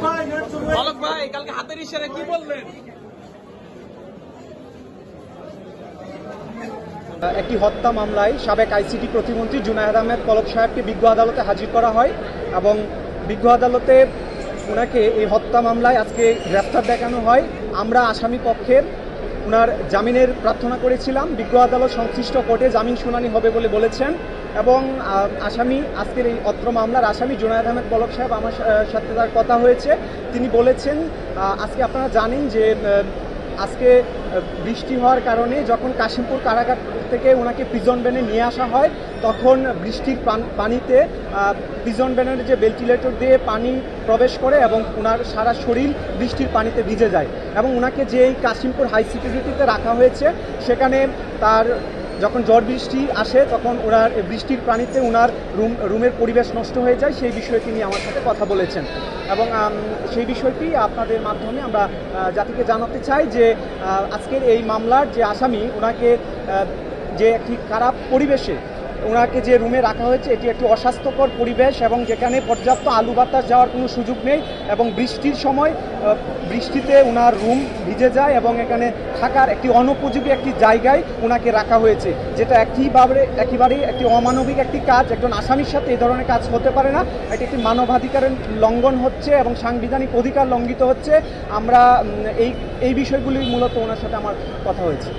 বালক ভাই কালকে হাতের ইশারায় কি বললেন? একটি হত্যা মামলায় সাবেক আইসিটি প্রতিমন্ত্রী জুনায়েদ আহমেদ পলক সাহেবকে বিজ্ঞ আদালতে হাজির করা হয় এবং বিজ্ঞ আদালতে ওনাকে এই হত্যা মামলায় আজকে গ্রেফতার দেখানো হয়। আমরা আসামি পক্ষের ওনার জামিনের প্রার্থনা করেছিলাম। বিজ্ঞ আদালত সংশ্লিষ্ট কোর্টে জামিন শুনানি হবে বলে বলেছেন এবং আসামি আজকের এই অত্র মামলার আসামি জুনায়েদ আহমেদ পলক সাহেব আমার সাথে তার কথা হয়েছে। তিনি বলেছেন আজকে আপনারা জানেন যে আজকে বৃষ্টি হওয়ার কারণে যখন কাশিমপুর কারাগার থেকে ওনাকে প্রিজন ভ্যানে নিয়ে আসা হয় তখন বৃষ্টির পানিতে প্রিজন ভ্যানের যে ভেন্টিলেটর দিয়ে পানি প্রবেশ করে এবং ওনার সারা শরীর বৃষ্টির পানিতে ভিজে যায় এবং ওনাকে যে এই কাশিমপুর হাই সিকিউরিটিতে রাখা হয়েছে সেখানে তার যখন ঝড় বৃষ্টি আসে তখন ওনার বৃষ্টির পানিতে ওনার রুমের পরিবেশ নষ্ট হয়ে যায়। সেই বিষয়ে তিনি আমার সাথে কথা বলেছেন এবং সেই বিষয়টি আপনাদের মাধ্যমে আমরা জাতিকে জানাতে চাই যে আজকের এই মামলার যে আসামি ওনাকে যে একটি খারাপ পরিবেশে ওনাকে যে রুমে রাখা হয়েছে এটি একটি অস্বাস্থ্যকর পরিবেশ এবং যেখানে পর্যাপ্ত আলু বাতাস যাওয়ার কোনো সুযোগ নেই এবং বৃষ্টির সময় বৃষ্টিতে ওনার রুম ভিজে যায় এবং এখানে থাকার একটি অনুপযোগী একটি জায়গায় ওনাকে রাখা হয়েছে, যেটা একেবারেই একটি অমানবিক একটি কাজ। একজন আসামির সাথে এই ধরনের কাজ হতে পারে না। এটি একটি মানবাধিকারের লঙ্ঘন হচ্ছে এবং সাংবিধানিক অধিকার লঙ্ঘিত হচ্ছে। আমরা এই বিষয়গুলি মূলত ওনার সাথে আমার কথা হয়েছে।